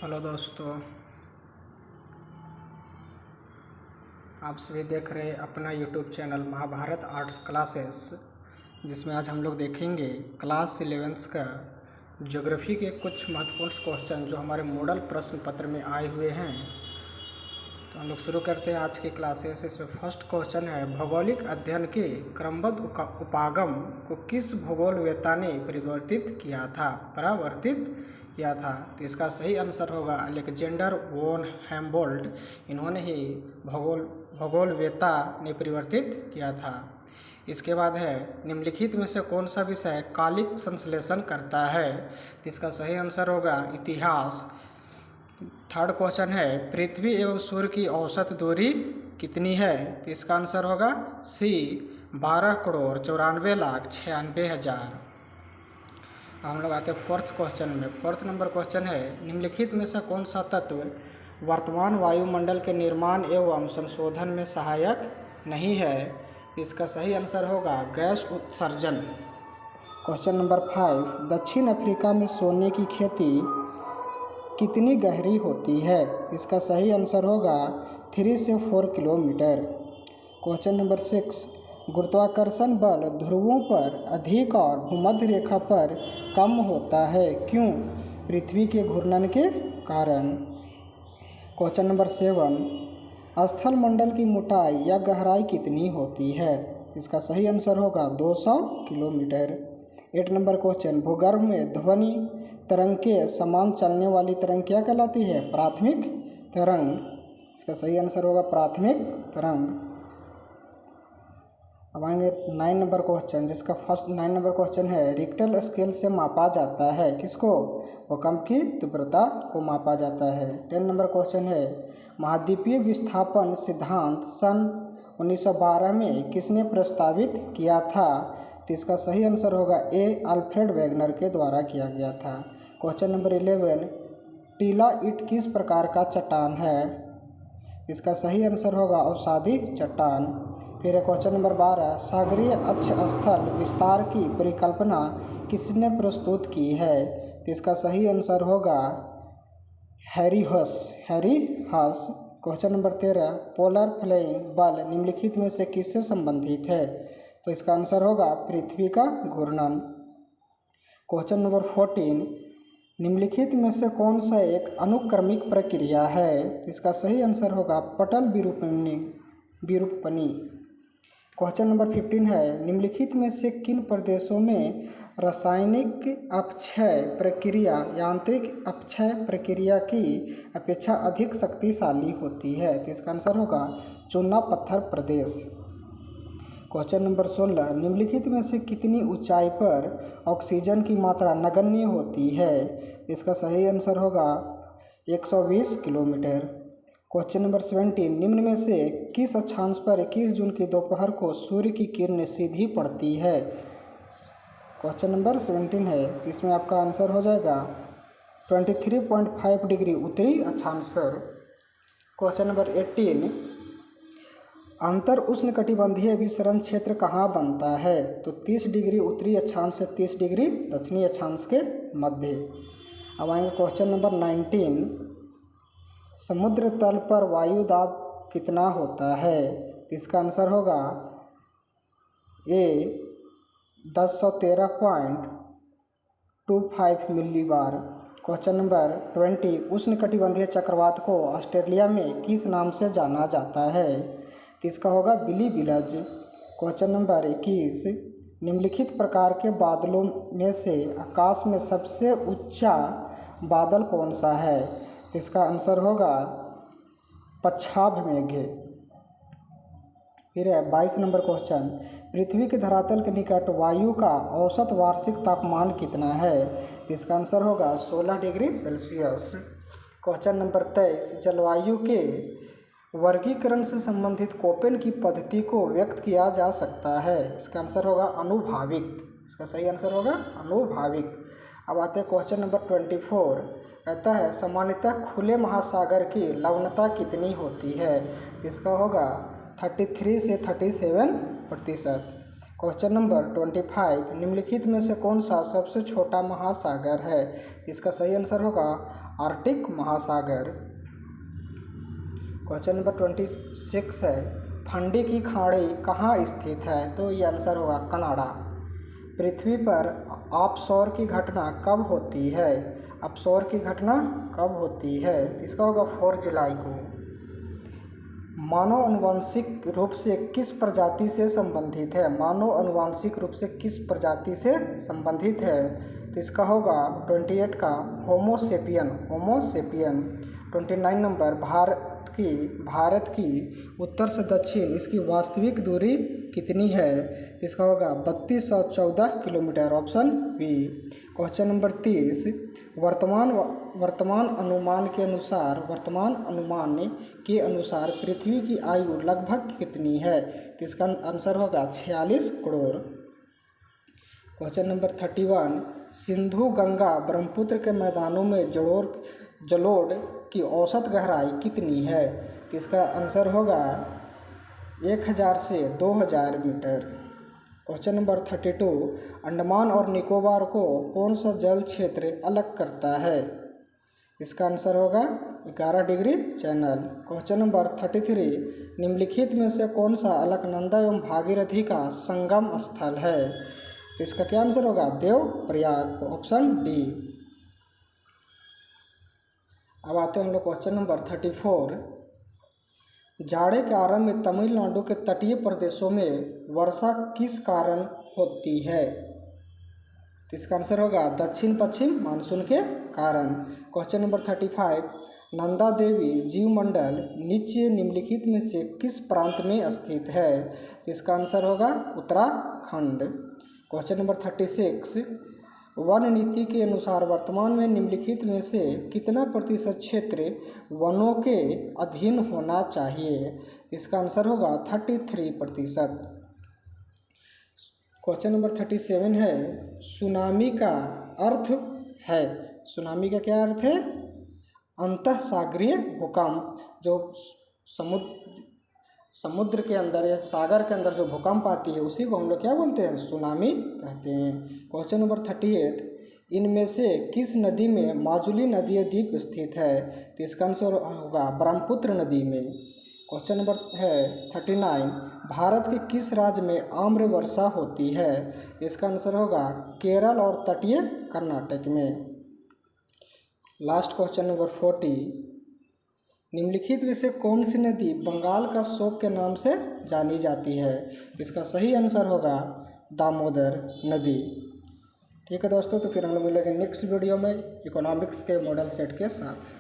Hello दोस्तों, आप सभी देख रहे हैं अपना YouTube channel Mahabharat arts classes, जिसमें आज हम लोग देखेंगे क्लास 11th का ज्योग्राफी के कुछ महत्वपूर्ण क्वेश्चन जो हमारे मॉडल प्रश्न पत्र में आए हुए हैं। तो हम लोग शुरू करते हैं आज की क्लासेस। इसमें फर्स्ट क्वेश्चन है, भौगोलिक अध्ययन के क्रमबद्ध उपागम को किस भूगोलवेत्ता ने परावर्तित किया था? तो इसका सही आंसर होगा अलेक्जेंडर वॉन हैम्बोल्ट। इन्होंने ही भूगोलवेत्ता ने परिवर्तित किया था। इसके बाद है, निम्नलिखित में से कौन सा विषय कालिक संश्लेषण करता है? तो इसका सही आंसर होगा इतिहास। थर्ड क्वेश्चन है, पृथ्वी एवं सूर्य की औसत दूरी कितनी है? तो इसका आंसर होगा सी 12,94,96,000। हम लोग आते हैं फोर्थ क्वेश्चन में। फोर्थ नंबर क्वेश्चन है, निम्नलिखित में से कौन सा तत्व वर्तमान वायुमंडल के निर्माण एवं संशोधन में सहायक नहीं है? इसका सही आंसर होगा गैस उत्सर्जन। क्वेश्चन नंबर 5, दक्षिण अफ्रीका में सोने की खेती कितनी गहरी होती है? इसका सही आंसर होगा 3 से 4 किलोमीटर। क्वेश्चन नंबर 6, गुरुत्वाकर्षण बल ध्रुवों पर अधिक और भूमध्य रेखा पर कम होता है, क्यों? पृथ्वी के घूर्णन के कारण। क्वेश्चन नंबर 7, स्थल मंडल की मोटाई या गहराई कितनी होती है? इसका सही आंसर होगा 200 किलोमीटर। 8 नंबर क्वेश्चन, भूगर्भ में ध्वनि तरंग के समान चलने वाली तरंग क्या कहलाती है? प्राथमिक तरंग। इसका सही आंसर होगा प्राथमिक तरंग। अब आएंगे 9 नंबर क्वेश्चन, जिसका फर्स्ट 9 नंबर क्वेश्चन है, रिक्टर स्केल से मापा जाता है किसको? भूकंप की तीव्रता को मापा जाता है। 10 नंबर क्वेश्चन है, महाद्वीपीय विस्थापन सिद्धांत सन 1912 में किसने प्रस्तावित किया था? तो इसका सही आंसर होगा ए अल्फ्रेड वेगनर के द्वारा किया गया था। क्वेश्चन नंबर 11, टीला ईंट किस प्रकार का चट्टान है? इसका सही आंसर होगा अवसादी चट्टान। फिर क्वेश्चन नंबर 12, सागरीय अक्ष स्थल विस्तार की परिकल्पना किसने प्रस्तुत की है? तो इसका सही आंसर होगा हैरी हस। क्वेश्चन नंबर 13, पोलर फ्लाइंग बल निम्नलिखित में से किससे संबंधित है? तो इसका आंसर होगा पृथ्वी का घूर्णन। क्वेश्चन नंबर 14, निम्नलिखित में से कौन सा एक अनुक्रमिक प्रक्रिया है? इसका सही आंसर होगा पटल विरूपणी। क्वेश्चन नंबर 15 है, निम्नलिखित में से किन प्रदेशों में रासायनिक अपक्षय प्रक्रिया यांत्रिक अपक्षय प्रक्रिया की अपेक्षा अधिक शक्तिशाली होती है? तो इसका आंसर होगा चूना पत्थर प्रदेश। क्वेश्चन नंबर 16, निम्नलिखित में से कितनी ऊंचाई पर ऑक्सीजन की मात्रा नगण्य होती है? इसका सही आंसर होगा 120 किलोमीटर। क्वेश्चन नंबर 17, निम्न में से किस अक्षांश पर 21 जून की दोपहर को सूर्य की किरणें सीधी पड़ती है? क्वेश्चन नंबर 17 है, इसमें आपका आंसर हो जाएगा 23.5 डिग्री उत्तरी अक्षांश पर। क्वेश्चन नंबर 18, अंतर उष्णकटिबंधीय विसरण क्षेत्र कहाँ बनता है? तो 30 डिग्री उत्तरी अक्षांश से 30 डिग्री दक्षिणी अक्षांश के मध्य। अब आएंगे क्वेश्चन नंबर 19, समुद्र तल पर वायु दाब कितना होता है? इसका आंसर होगा ए 1013.25 मिलीबार। क्वेश्चन नंबर 20, उष्णकटिबंधीय चक्रवात को ऑस्ट्रेलिया में किस नाम से जाना जाता है? इसका होगा बिली विलज। क्वेश्चन नंबर 21, निम्नलिखित प्रकार के बादलों में से आकाश में सबसे ऊंचा बादल कौन सा है? इसका आंसर होगा पच्छाभ मेघ। फिर है 22 नंबर क्वेश्चन, पृथ्वी के धरातल के निकट वायु का औसत वार्षिक तापमान कितना है? इसका आंसर होगा 16 डिग्री सेल्सियस। क्वेश्चन नंबर 23, जलवायु के वर्गीकरण से संबंधित कोपेन की पद्धति को व्यक्त किया जा सकता है? इसका आंसर होगा अनुभाविक। इसका सही आंसर होगा अनुभाविक। अब आते हैं क्वेश्चन नंबर 24, कहता है सामान्यतः खुले महासागर की लवणता कितनी होती है? इसका होगा 33 से 37%। क्वेश्चन नंबर 25, निम्नलिखित में से कौन सा सबसे छोटा महासागर है? इसका सही आंसर होगा आर्कटिक महासागर। क्वेश्चन नंबर 26 है, फंडी की खाड़ी कहाँ स्थित है? तो ये आंसर होगा कनाडा। पृथ्वी पर ऑफशोर की घटना कब होती है? ऑफशोर की घटना कब होती है? इसका होगा 4 जुलाई को। मानव आनुवंशिक रूप से किस प्रजाति से संबंधित है? मानव आनुवंशिक रूप से किस प्रजाति से संबंधित है? तो इसका होगा 28 का होमो सेपियन। 29 नंबर, भारत की उत्तर से दक्षिण इसकी वास्तविक दूरी कितनी है? इसका होगा 3214 kilometre, option B. Question number 30, वर्तमान अनुमान के अनुसार पृथ्वी की आयु लगभग कितनी है? तो इसका आंसर होगा 46 करोड़। क्वेश्चन नंबर 31, सिंधु गंगा ब्रह्मपुत्र के मैदानों में जलोढ़ की औसत गहराई कितनी है? तो इसका आंसर होगा 1000 से 2000 मीटर। क्वेश्चन नंबर 32, अंडमान और निकोबार को कौन सा जल क्षेत्र अलग करता है? इसका आंसर होगा 11 डिग्री चैनल। क्वेश्चन नंबर 33, निम्नलिखित में से कौन सा अलकनंदा एवं भागीरथी का संगम स्थल है? तो इसका क्या आंसर होगा देवप्रयाग, ऑप्शन डी। अब आते हैं हम लोग क्वेश्चन नंबर 34, जाड़े के आरंभ में तमिलनाडु के तटीय प्रदेशों में वर्षा किस कारण होती है? तो इसका आंसर होगा दक्षिण पश्चिम मानसून के कारण। क्वेश्चन नंबर 35, नंदा देवी जीवमंडल नीचे निम्नलिखित में से किस प्रांत में स्थित है? तो इसका आंसर होगा उत्तराखंड। क्वेश्चन नंबर 36, वन नीति के अनुसार वर्तमान में निम्नलिखित में से कितना प्रतिशत क्षेत्र वनों के अधीन होना चाहिए? इसका आंसर होगा 33%। क्वेश्चन नंबर 37 है, सुनामी का अर्थ है? सुनामी का क्या अर्थ है? अंतःसागरीय भूकंप, जो समुद्र के अंदर या सागर के अंदर जो भूकंप आती है उसी को हम लोग क्या बोलते हैं? सुनामी कहते हैं। क्वेश्चन नंबर 38, इनमें से किस नदी में माजुली नदीय द्वीप स्थित है? तो इसका आंसर होगा ब्रह्मपुत्र नदी में। क्वेश्चन नंबर है 39, भारत के किस राज्य में आम्र वर्षा होती है? इसका आंसर होगा केरल और तटीय कर्नाटक में। लास्ट क्वेश्चन नंबर 40, निम्नलिखित में से कौन सी नदी बंगाल का शोक के नाम से जानी जाती है? इसका सही आंसर होगा दामोदर नदी। ठीक है दोस्तों, तो फिर हम लोग मिलेंगे नेक्स्ट वीडियो में इकोनॉमिक्स के मॉडल सेट के साथ।